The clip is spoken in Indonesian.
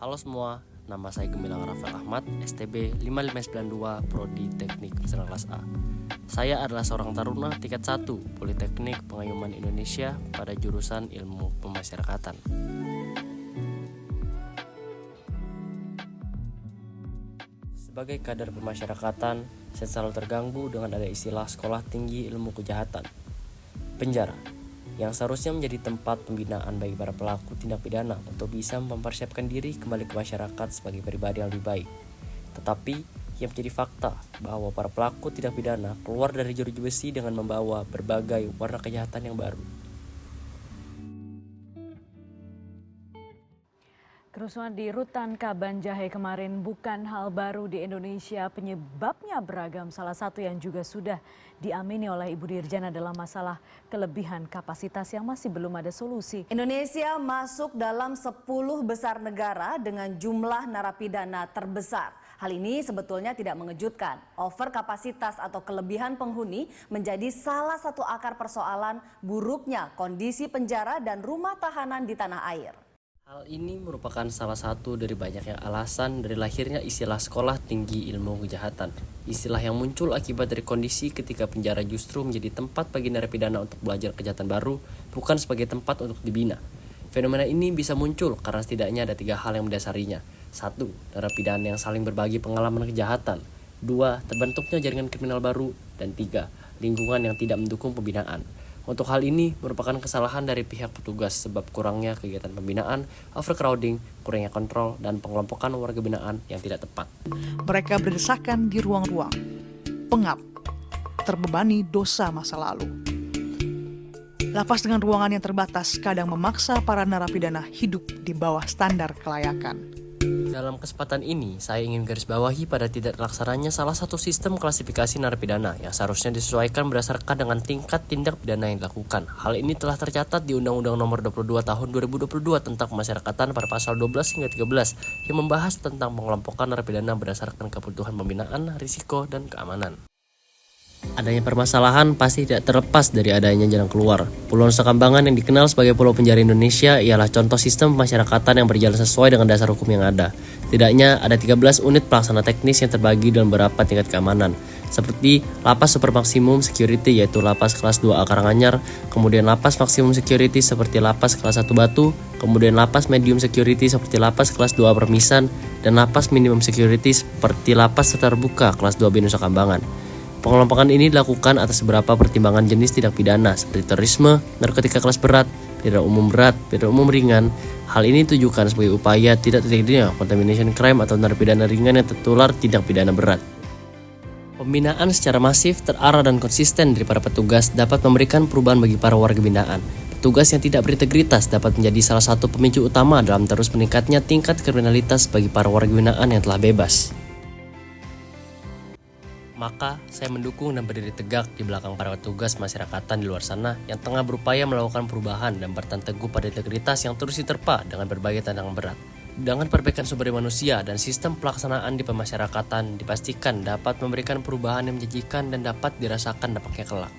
Halo semua, nama saya Gemilang Rafael Ahmad, STB 5592, Prodi Teknik Mesin Kelas A. Saya adalah seorang taruna tingkat 1 Politeknik Pengayuman Indonesia pada jurusan Ilmu Pemasyarakatan. Sebagai kader pemasyarakatan, saya selalu terganggu dengan ada istilah sekolah tinggi ilmu kejahatan, penjara, yang seharusnya menjadi tempat pembinaan bagi para pelaku tindak pidana untuk bisa mempersiapkan diri kembali ke masyarakat sebagai pribadi yang lebih baik. Tetapi yang menjadi fakta bahwa para pelaku tindak pidana keluar dari jeruji besi dengan membawa berbagai warna kejahatan yang baru. Kerusuhan di Rutan Kaban Jahe kemarin bukan hal baru di Indonesia. Penyebabnya beragam. Salah satu yang juga sudah diamini oleh Ibu Dirjen adalah masalah kelebihan kapasitas yang masih belum ada solusi. Indonesia masuk dalam 10 besar negara dengan jumlah narapidana terbesar. Hal ini sebetulnya tidak mengejutkan. Over kapasitas atau kelebihan penghuni menjadi salah satu akar persoalan buruknya kondisi penjara dan rumah tahanan di tanah air. Hal ini merupakan salah satu dari banyaknya alasan dari lahirnya istilah sekolah tinggi ilmu kejahatan. Istilah yang muncul akibat dari kondisi ketika penjara justru menjadi tempat bagi narapidana untuk belajar kejahatan baru, bukan sebagai tempat untuk dibina. Fenomena ini bisa muncul karena setidaknya ada 3 hal yang mendasarinya. 1. Narapidana yang saling berbagi pengalaman kejahatan. 2. Terbentuknya jaringan kriminal baru. Dan 3. Lingkungan yang tidak mendukung pembinaan. Untuk hal ini merupakan kesalahan dari pihak petugas sebab kurangnya kegiatan pembinaan, overcrowding, kurangnya kontrol, dan pengelompokan warga binaan yang tidak tepat. Mereka berdesakan di ruang-ruang, pengap, terbebani dosa masa lalu. Lapas dengan ruangan yang terbatas kadang memaksa para narapidana hidup di bawah standar kelayakan. Dalam kesempatan ini, saya ingin garis bawahi pada tidak terlaksananya salah satu sistem klasifikasi narapidana yang seharusnya disesuaikan berdasarkan dengan tingkat tindak pidana yang dilakukan. Hal ini telah tercatat di Undang-Undang Nomor 22 Tahun 2022 tentang Pemasyarakatan pada pasal 12 hingga 13 yang membahas tentang pengelompokan narapidana berdasarkan kebutuhan pembinaan, risiko, dan keamanan. Adanya permasalahan pasti tidak terlepas dari adanya jalan keluar. Pulau Nusa Kambangan yang dikenal sebagai Pulau Penjara Indonesia ialah contoh sistem pemasyarakatan yang berjalan sesuai dengan dasar hukum yang ada. Setidaknya ada 13 unit pelaksana teknis yang terbagi dalam beberapa tingkat keamanan, seperti Lapas Super Maksimum Security yaitu Lapas Kelas 2A Karanganyar, kemudian Lapas Maksimum Security seperti Lapas Kelas 1 Batu, kemudian Lapas Medium Security seperti Lapas Kelas 2 Permisan, dan Lapas Minimum Security seperti Lapas Terbuka Kelas 2B Nusa Kambangan. Pengelompokan ini dilakukan atas beberapa pertimbangan jenis tindak pidana seperti terorisme, narkotika kelas berat, pidana umum berat, pidana umum ringan. Hal ini ditujukan sebagai upaya tidak terjadinya contamination crime atau narapidana ringan yang tertular tindak pidana berat. Pembinaan secara masif, terarah dan konsisten dari para petugas dapat memberikan perubahan bagi para warga binaan. Petugas yang tidak berintegritas dapat menjadi salah satu pemicu utama dalam terus meningkatnya tingkat kriminalitas bagi para warga binaan yang telah bebas. Maka saya mendukung dan berdiri tegak di belakang para petugas masyarakatan di luar sana yang tengah berupaya melakukan perubahan dan bertahan teguh pada integritas yang terus diterpa dengan berbagai tantangan berat. Dengan perbaikan sumber daya manusia dan sistem pelaksanaan di pemasyarakatan dipastikan dapat memberikan perubahan yang menjanjikan dan dapat dirasakan dampaknya kelak.